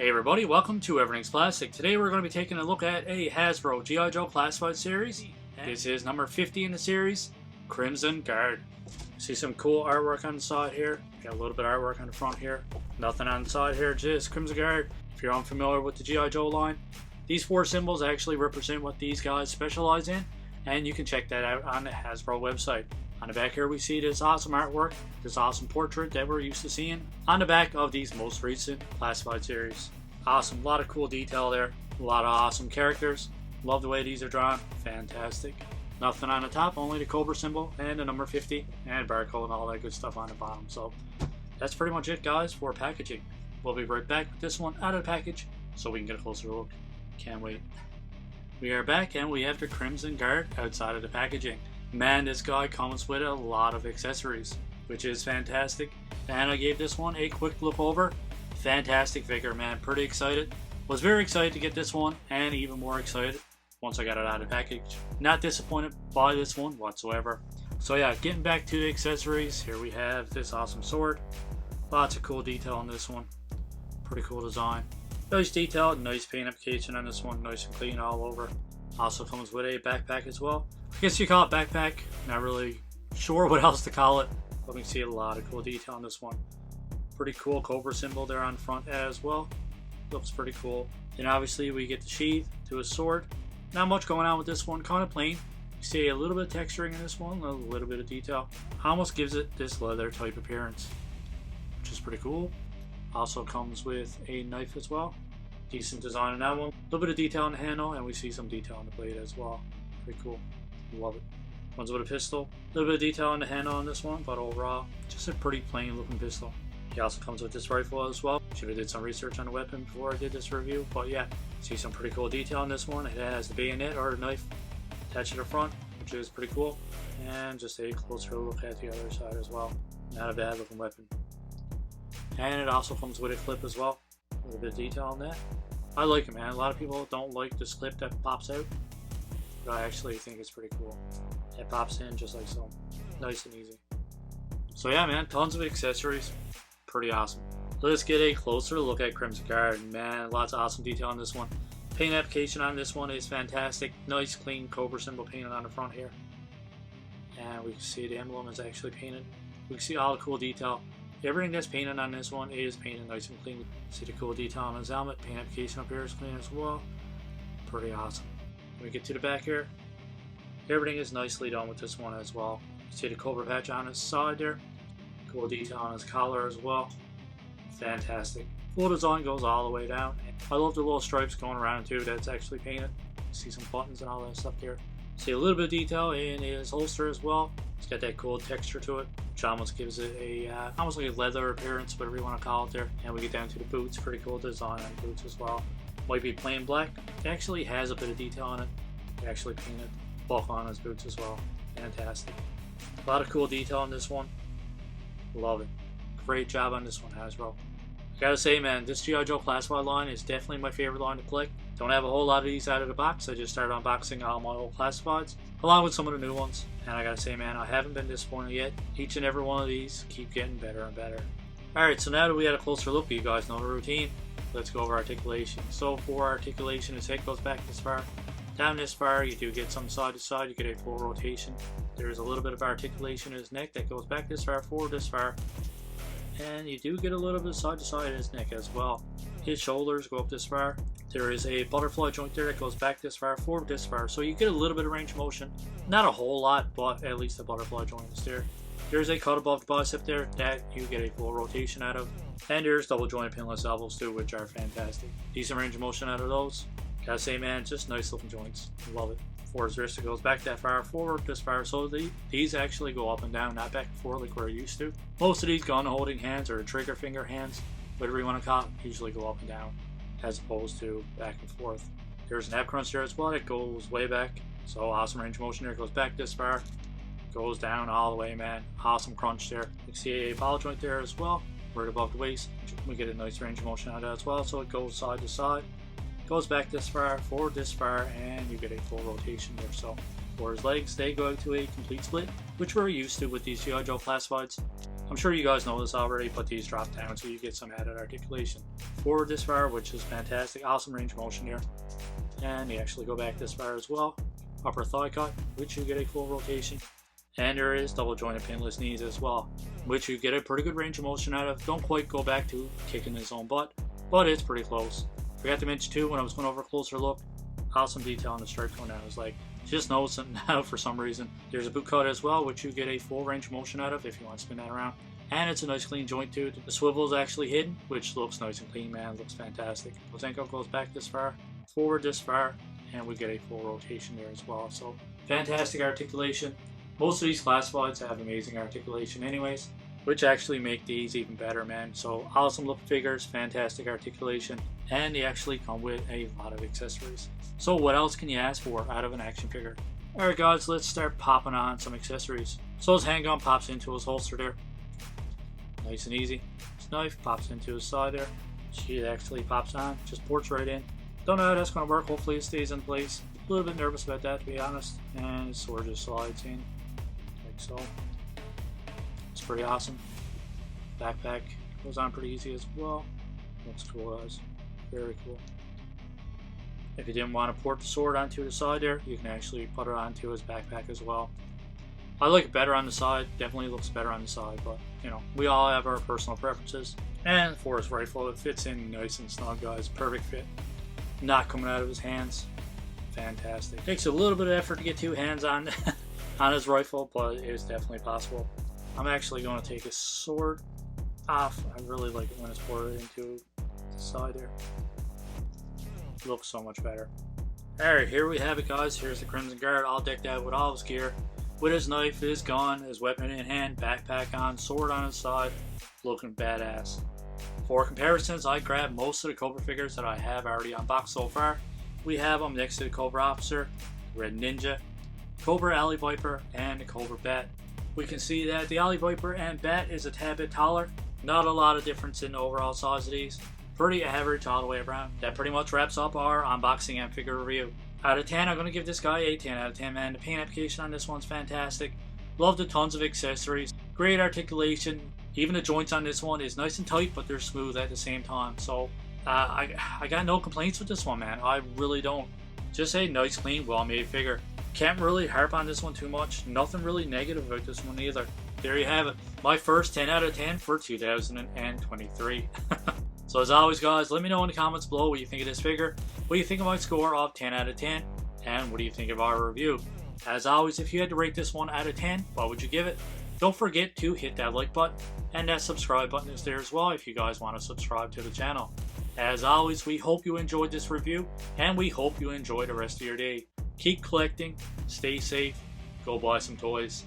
Hey everybody, welcome to Everything's Plastic. Today we're going to be taking a look at a Hasbro G.I. Joe Classified series. This is number 50 in the series, Crimson Guard. See some cool artwork on the side here. Got a little bit of artwork on the front here. Nothing on the side here, just Crimson Guard. If you're unfamiliar with the G.I. Joe line, these four symbols actually represent what these guys specialize in, and you can check that out on the Hasbro website. On the back here we see this awesome artwork, this awesome portrait that we're used to seeing on the back of these most recent Classified series. Awesome, a lot of cool detail there, a lot of awesome characters. Love the way these are drawn, fantastic. Nothing on the top, only the Cobra symbol and the number 50 and barcode and all that good stuff on the bottom. So that's pretty much it guys for packaging. We'll be right back with this one out of the package so we can get a closer look. Can't wait. We are back and we have the Crimson Guard outside of the packaging. Man, this guy comes with a lot of accessories, which is fantastic. And I gave this one a quick look over. Fantastic figure, man. Pretty excited. Was very excited to get this one, and even more excited once I got it out of the package. Not disappointed by this one whatsoever. So yeah, getting back to the accessories, here we have this awesome sword. Lots of cool detail on this one. Pretty cool design. Nice detail, nice paint application on this one, nice and clean all over. Also comes with a backpack as well. I guess you call it backpack. Not really sure what else to call it. But we can see a lot of cool detail on this one. Pretty cool Cobra symbol there on front as well. Looks pretty cool. Then obviously we get the sheath to a sword. Not much going on with this one, kind of plain. You see a little bit of texturing in this one, a little bit of detail. Almost gives it this leather type appearance, which is pretty cool. Also comes with a knife as well. Decent design on that one. A little bit of detail on the handle, and we see some detail on the blade as well. Pretty cool. Love it. Comes with a pistol. A little bit of detail on the handle on this one, but overall, just a pretty plain looking pistol. He also comes with this rifle as well. Should have did some research on the weapon before I did this review, but yeah, see some pretty cool detail on this one. It has the bayonet or the knife attached to the front, which is pretty cool. And just a closer look at the other side as well. Not a bad looking weapon. And it also comes with a clip as well. A little bit of detail on that. I like it, man. A lot of people don't like this clip that pops out, but I actually think it's pretty cool. It pops in just like so. Nice and easy. So yeah, man, tons of accessories. Pretty awesome. Let's get a closer look at Crimson Guard. Man, lots of awesome detail on this one. Paint application on this one is fantastic. Nice clean Cobra symbol painted on the front here. And we can see the emblem is actually painted. We can see all the cool detail. Everything that's painted on this one is painted nice and clean. See the cool detail on his helmet. Paint application up here is clean as well. Pretty awesome. When we get to the back here, everything is nicely done with this one as well. See the Cobra patch on his side there. Cool detail on his collar as well. Fantastic. Full design goes all the way down. I love the little stripes going around too that's actually painted. See some buttons and all that stuff there. See a little bit of detail in his holster as well. It's got that cool texture to it, which almost gives it a almost like a leather appearance, whatever you want to call it there. And we get down to the boots. Pretty cool design on the boots as well. Might be plain black. It actually has a bit of detail on it. They actually painted buff on his boots as well. Fantastic. A lot of cool detail on this one. Love it. Great job on this one, Hasbro. I gotta say, man, this G.I. Joe Classified line is definitely my favorite line to collect. Don't have a whole lot of these out of the box. I just started unboxing all my old Classifieds, along with some of the new ones. And I gotta say, man, I haven't been disappointed yet. Each and every one of these keep getting better and better. Alright, so now that we had a closer look, you guys know the routine. Let's go over articulation. So for articulation, his head goes back this far. Down this far, you do get some side to side. You get a full rotation. There's a little bit of articulation in his neck that goes back this far, forward this far. And you do get a little bit side to side in his neck as well. His shoulders go up this far. There is a butterfly joint there that goes back this far, forward this far. So you get a little bit of range of motion. Not a whole lot, but at least the butterfly joint is there. There's a cut above the bicep there that you get a full rotation out of. And there's double jointed pinless elbows too, which are fantastic. Decent range of motion out of those. Gotta say, man, just nice looking joints. Love it. For his wrist, it goes back that far, forward this far. So these actually go up and down, not back and forth like we're used to. Most of these gun holding hands or trigger finger hands, whatever you want to call it, usually go up and down as opposed to back and forth. There's an ab crunch there as well. It goes way back. So awesome range of motion there. It goes back this far, goes down all the way, man. Awesome crunch there. You can see a ball joint there as well, right above the waist. We get a nice range of motion out of that as well. So it goes side to side. Goes back this far, forward this far, and you get a full rotation there. So for his legs, they go to a complete split, which we're used to with these G.I. Joe Classifieds. I'm sure you guys know this already, but these drop down so you get some added articulation. Forward this far, which is fantastic. Awesome range of motion here. And you actually go back this far as well. Upper thigh cut, which you get a full rotation. And there is double jointed pinless knees as well, which you get a pretty good range of motion out of. Don't quite go back to kicking his own butt, but it's pretty close. Forgot to mention too, when I was going over a closer look, awesome detail on the stripe going down. I was like, just noticing now for some reason. There's a boot cut as well, which you get a full range of motion out of if you want to spin that around. And it's a nice clean joint too. The swivel is actually hidden, which looks nice and clean, man. Looks fantastic. Pozenko goes back this far, forward this far, and we get a full rotation there as well. So fantastic articulation. Most of these classifieds have amazing articulation anyways, which actually make these even better, man. So awesome look figures, fantastic articulation, and they actually come with a lot of accessories. So what else can you ask for out of an action figure? Alright guys, let's start popping on some accessories. So his handgun pops into his holster there. Nice and easy. His knife pops into his side there. She actually pops on, just ports right in. Don't know how that's going to work, hopefully it stays in place. A little bit nervous about that, to be honest. And his sword just slides in, like so. It's pretty awesome. Backpack goes on pretty easy as well. Looks cool, guys. Very cool. If you didn't want to port the sword onto the side there, you can actually put it onto his backpack as well. I like it better on the side. Definitely looks better on the side, but you know, we all have our personal preferences. And for his rifle, it fits in nice and snug, guys. Perfect fit. Not coming out of his hands. Fantastic. Takes a little bit of effort to get two hands on on his rifle, but it is definitely possible. I'm actually going to take his sword off. I really like it when it's ported into the side there. Looks so much better. Alright, here we have it, guys. Here's the Crimson Guard all decked out with all his gear, with his knife, his gun, his weapon in hand, backpack on, sword on his side, looking badass. For comparisons, I grabbed most of the Cobra figures that I have already unboxed so far. We have them next to the Cobra Officer, Red Ninja, Cobra Alley Viper, and the Cobra Bat. We can see that the Alley Viper and Bat is a tad bit taller. Not a lot of difference in the overall size of these. Pretty average all the way around. That pretty much wraps up our unboxing and figure review. Out of 10, I'm going to give this guy a 10 out of 10, man. The paint application on this one's fantastic. Love the tons of accessories. Great articulation. Even the joints on this one is nice and tight, but they're smooth at the same time. So, I got no complaints with this one, man. I really don't. Just a nice, clean, well-made figure. Can't really harp on this one too much. Nothing really negative about this one either. There you have it. My first 10 out of 10 for 2023. So as always, guys, let me know in the comments below what you think of this figure, what you think of my score of 10 out of 10, and what do you think of our review. As always, if you had to rate this one out of 10, what would you give it? Don't forget to hit that like button, and that subscribe button is there as well if you guys want to subscribe to the channel. As always, we hope you enjoyed this review, and we hope you enjoy the rest of your day. Keep collecting, stay safe, go buy some toys.